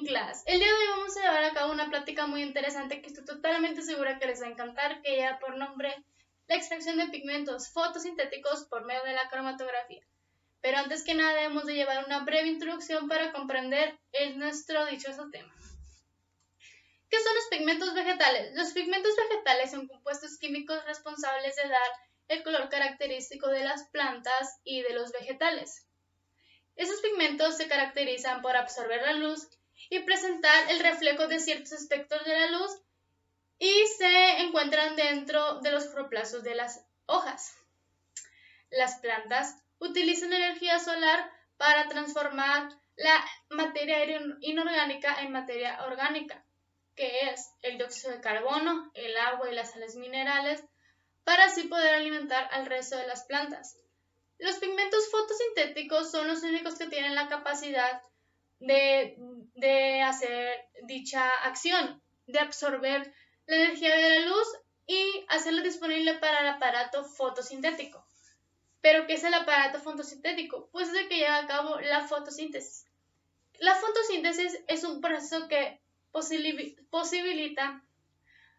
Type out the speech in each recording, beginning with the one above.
in class. El día de hoy vamos a llevar a cabo una plática muy interesante que estoy totalmente segura que les va a encantar, que lleva por nombre la extracción de pigmentos fotosintéticos por medio de la cromatografía. Pero antes que nada debemos de llevar una breve introducción para comprender nuestro dichoso tema. ¿Qué son los pigmentos vegetales? Los pigmentos vegetales son compuestos químicos responsables de dar el color característico de las plantas y de los vegetales. Esos pigmentos se caracterizan por absorber la luz y presentar el reflejo de ciertos espectros de la luz y se encuentran dentro de los cloroplastos de las hojas. Las plantas utilizan energía solar para transformar la materia inorgánica en materia orgánica, que es el dióxido de carbono, el agua y las sales minerales, para así poder alimentar al resto de las plantas. Los pigmentos fotosintéticos son los únicos que tienen la capacidad de hacer dicha acción, de absorber la energía de la luz y hacerla disponible para el aparato fotosintético. ¿Pero qué es el aparato fotosintético? Pues es el que lleva a cabo la fotosíntesis. La fotosíntesis es un proceso que posibilita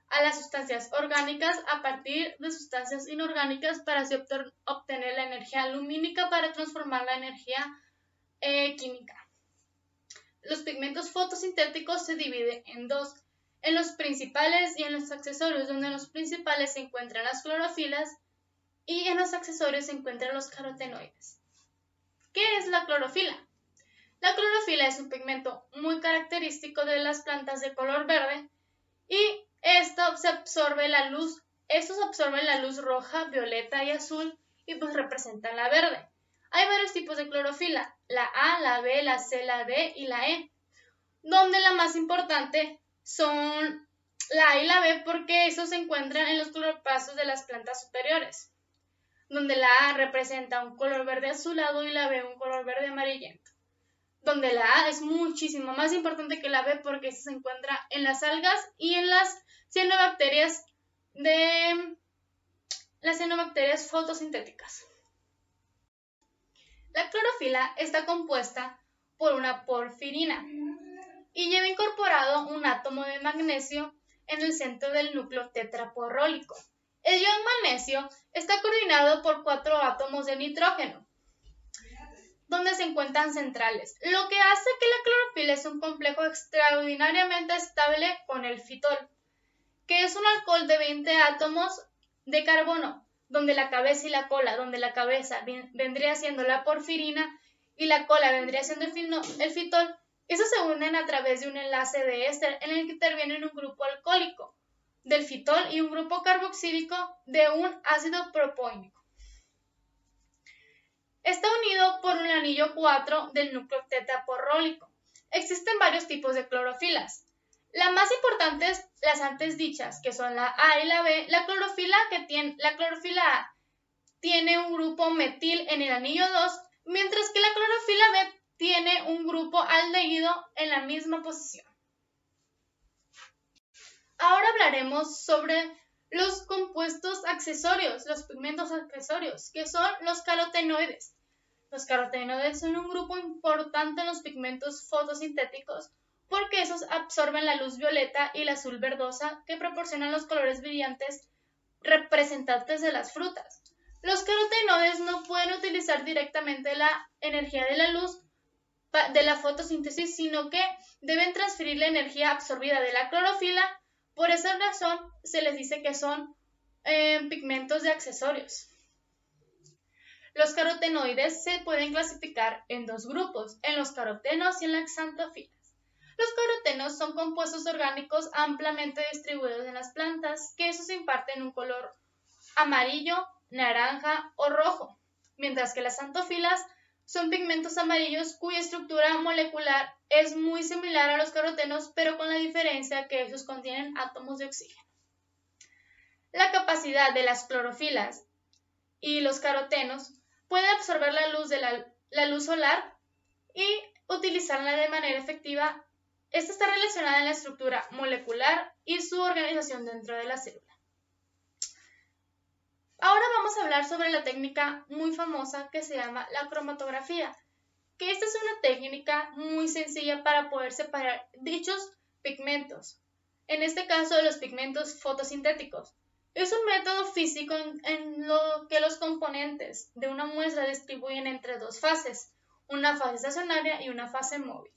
a las sustancias orgánicas a partir de sustancias inorgánicas para así obtener la energía lumínica para transformarla en energía química. Los pigmentos fotosintéticos se dividen en dos, en los principales y en los accesorios, donde en los principales se encuentran las clorofilas y en los accesorios se encuentran los carotenoides. ¿Qué es la clorofila? La clorofila es un pigmento muy característico de las plantas de color verde y estos absorben la luz roja, violeta y azul y pues representan la verde. Hay varios tipos de clorofila, la A, la B, la C, la D y la E, donde la más importante son la A y la B porque esos se encuentran en los cloroplastos de las plantas superiores, donde la A representa un color verde azulado y la B un color verde amarillento, donde la A es muchísimo más importante que la B porque se encuentra en las algas y en las cianobacterias fotosintéticas. La clorofila está compuesta por una porfirina y lleva incorporado un átomo de magnesio en el centro del núcleo tetraporrólico. El ion magnesio está coordinado por 4 átomos de nitrógeno, donde se encuentran centrales, lo que hace que la clorofila es un complejo extraordinariamente estable con el fitol, que es un alcohol de 20 átomos de carbono, donde la cabeza y la cola, donde la cabeza vendría siendo la porfirina y la cola vendría siendo el fitol, esos se unen a través de un enlace de éster en el que intervienen un grupo alcohólico del fitol y un grupo carboxílico de un ácido propónico. Está unido por un anillo 4 del núcleo tetraporrólico. Existen varios tipos de clorofilas. Las más importantes, las antes dichas, que son la A y la B. La clorofila A tiene un grupo metil en el anillo 2, mientras que la clorofila B tiene un grupo aldehído en la misma posición. Ahora hablaremos sobre los compuestos accesorios, los pigmentos accesorios, que son los carotenoides. Los carotenoides son un grupo importante en los pigmentos fotosintéticos porque esos absorben la luz violeta y la azul verdosa que proporcionan los colores brillantes representantes de las frutas. Los carotenoides no pueden utilizar directamente la energía de la luz de la fotosíntesis, sino que deben transferir la energía absorbida de la clorofila. Por esa razón se les dice que son pigmentos de accesorios. Los carotenoides se pueden clasificar en dos grupos, en los carotenos y en las xantofilas. Los carotenos son compuestos orgánicos ampliamente distribuidos en las plantas, que esos imparten un color amarillo, naranja o rojo, mientras que las xantofilas son pigmentos amarillos cuya estructura molecular es muy similar a los carotenos, pero con la diferencia que esos contienen átomos de oxígeno. La capacidad de las clorofilas y los carotenos puede absorber la luz de la luz solar y utilizarla de manera efectiva. Esta está relacionada en la estructura molecular y su organización dentro de la célula. Ahora vamos a hablar sobre la técnica muy famosa que se llama la cromatografía, que esta es una técnica muy sencilla para poder separar dichos pigmentos, en este caso los pigmentos fotosintéticos. Es un método físico en lo que los componentes de una muestra distribuyen entre dos fases, una fase estacionaria y una fase móvil.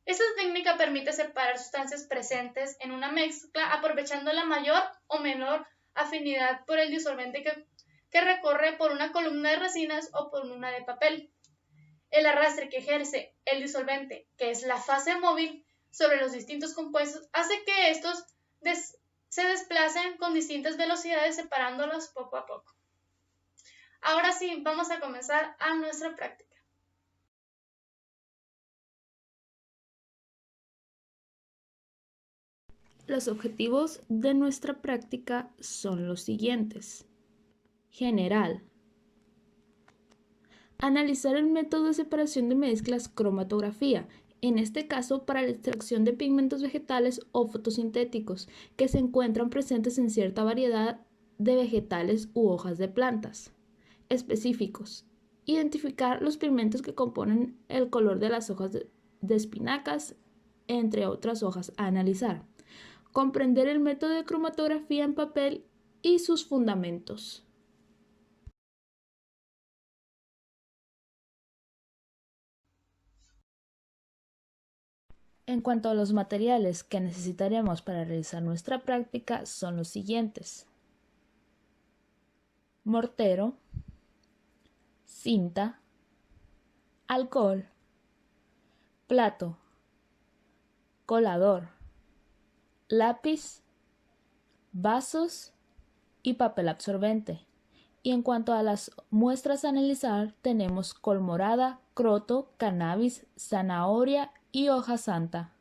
Esta técnica permite separar sustancias presentes en una mezcla aprovechando la mayor o menor afinidad por el disolvente que recorre por una columna de resinas o por una de papel. El arrastre que ejerce el disolvente, que es la fase móvil, sobre los distintos compuestos hace que estos se desplacen con distintas velocidades separándolos poco a poco. Ahora sí, vamos a comenzar a nuestra práctica. Los objetivos de nuestra práctica son los siguientes. General. Analizar el método de separación de mezclas cromatografía, en este caso para la extracción de pigmentos vegetales o fotosintéticos que se encuentran presentes en cierta variedad de vegetales u hojas de plantas. Específicos. Identificar los pigmentos que componen el color de las hojas de espinacas, entre otras hojas a analizar. Comprender el método de cromatografía en papel y sus fundamentos. En cuanto a los materiales que necesitaremos para realizar nuestra práctica son los siguientes: mortero, cinta, alcohol, plato, colador, lápiz, vasos y papel absorbente. Y en cuanto a las muestras a analizar, tenemos col morada, croto, cannabis, zanahoria y hoja santa.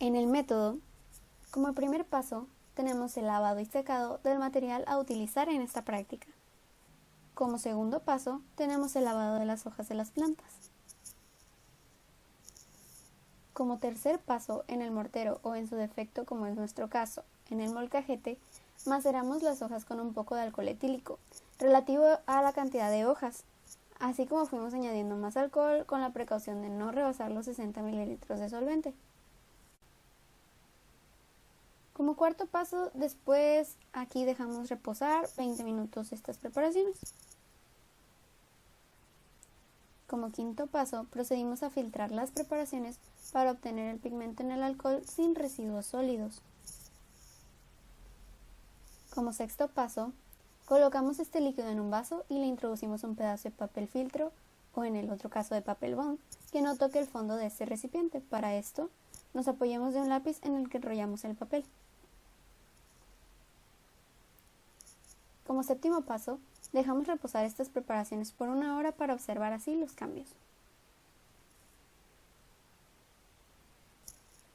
En el método, como primer paso, tenemos el lavado y secado del material a utilizar en esta práctica. Como segundo paso, tenemos el lavado de las hojas de las plantas. Como tercer paso, en el mortero o en su defecto, como es nuestro caso, en el molcajete, maceramos las hojas con un poco de alcohol etílico, relativo a la cantidad de hojas, así como fuimos añadiendo más alcohol con la precaución de no rebasar los 60 mililitros de solvente. Como cuarto paso, después aquí dejamos reposar 20 minutos estas preparaciones. Como quinto paso, procedimos a filtrar las preparaciones para obtener el pigmento en el alcohol sin residuos sólidos. Como sexto paso, colocamos este líquido en un vaso y le introducimos un pedazo de papel filtro o en el otro caso de papel bond que no toque el fondo de este recipiente. Para esto, nos apoyamos de un lápiz en el que enrollamos el papel. Como séptimo paso, dejamos reposar estas preparaciones por 1 hora para observar así los cambios.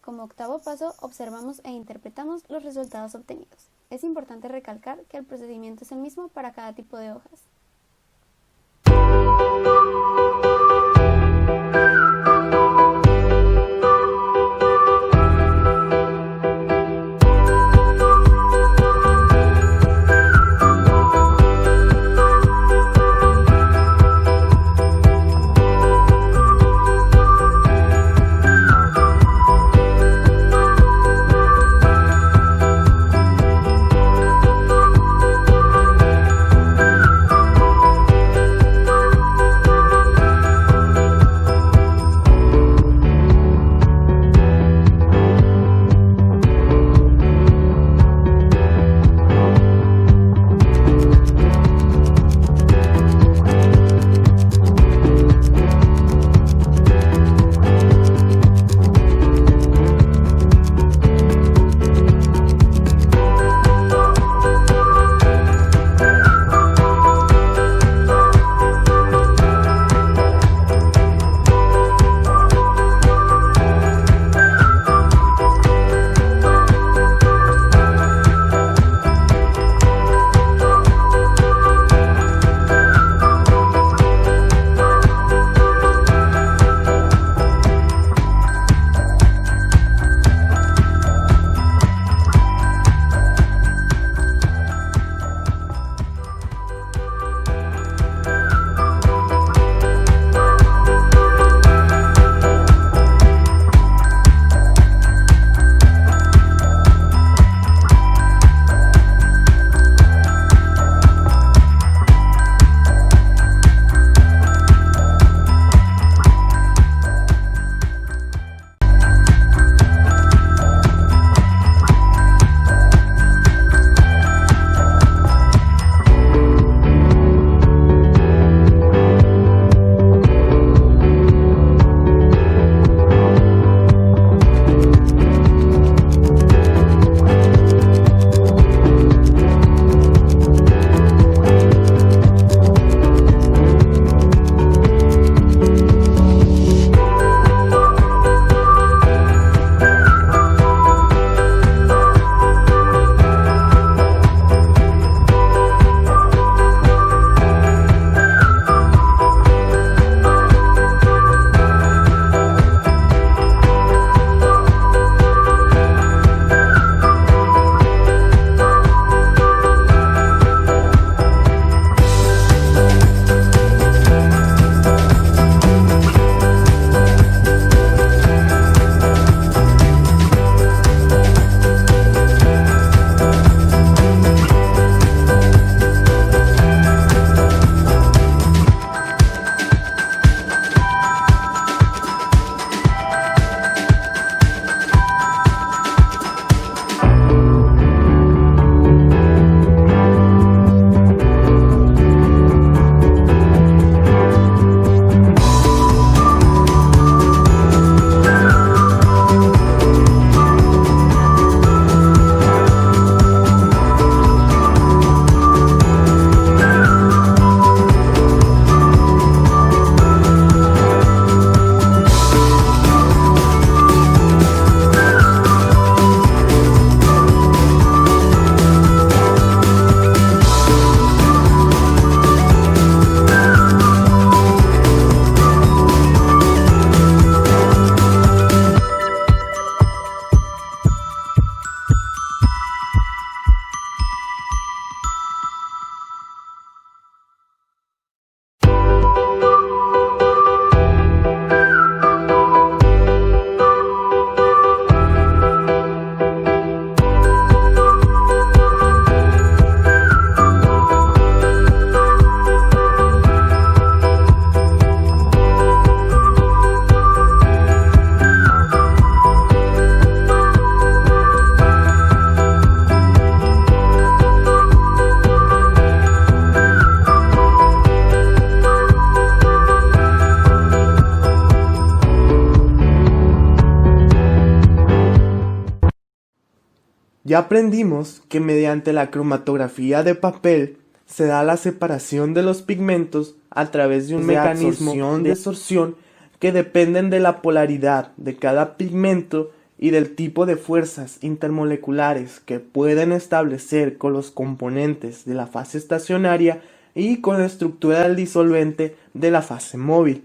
Como octavo paso, observamos e interpretamos los resultados obtenidos. Es importante recalcar que el procedimiento es el mismo para cada tipo de hojas. Ya aprendimos que mediante la cromatografía de papel se da la separación de los pigmentos a través de un mecanismo de absorción que dependen de la polaridad de cada pigmento y del tipo de fuerzas intermoleculares que pueden establecer con los componentes de la fase estacionaria y con la estructura del disolvente de la fase móvil.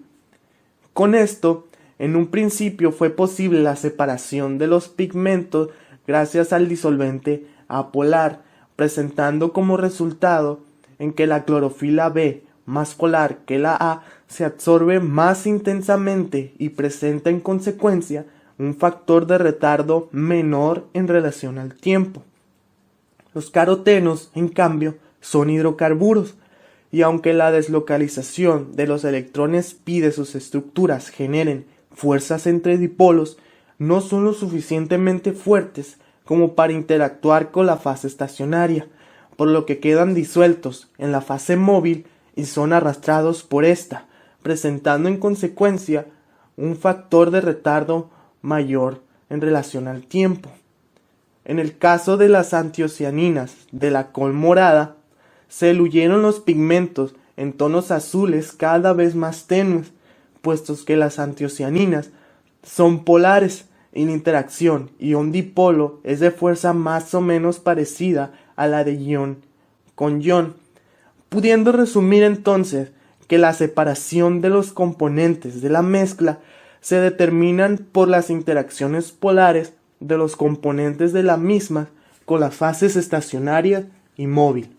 Con esto, en un principio fue posible la separación de los pigmentos gracias al disolvente apolar, presentando como resultado en que la clorofila B, más polar que la A, se absorbe más intensamente y presenta en consecuencia un factor de retardo menor en relación al tiempo. Los carotenos, en cambio, son hidrocarburos, y aunque la deslocalización de los electrones pide sus estructuras generen fuerzas entre dipolos, no son lo suficientemente fuertes como para interactuar con la fase estacionaria, por lo que quedan disueltos en la fase móvil y son arrastrados por esta, presentando en consecuencia un factor de retardo mayor en relación al tiempo. En el caso de las antiocianinas de la col morada, se diluyeron los pigmentos en tonos azules cada vez más tenues, puestos que las antiocianinas son polares y la interacción ion-dipolo es de fuerza más o menos parecida a la de ion con ion, pudiendo resumir entonces que la separación de los componentes de la mezcla se determinan por las interacciones polares de los componentes de la misma con las fases estacionaria y móvil,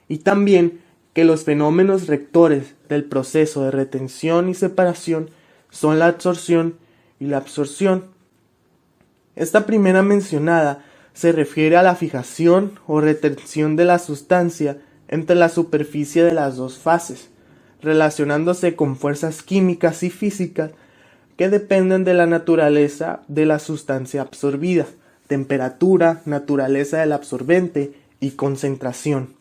y también que los fenómenos rectores del proceso de retención y separación son la adsorción y la absorción. Esta primera mencionada se refiere a la fijación o retención de la sustancia entre la superficie de las dos fases, relacionándose con fuerzas químicas y físicas que dependen de la naturaleza de la sustancia absorbida, temperatura, naturaleza del absorbente y concentración.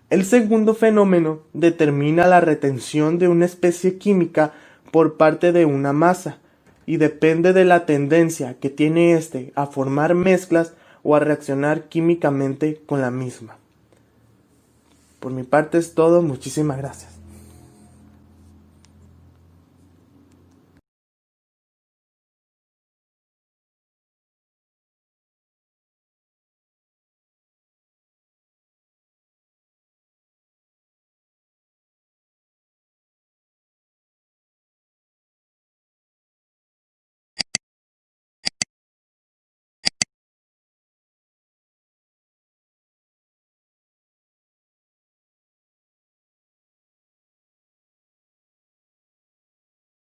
El segundo fenómeno determina la retención de una especie química por parte de una masa y depende de la tendencia que tiene éste a formar mezclas o a reaccionar químicamente con la misma. Por mi parte es todo, muchísimas gracias.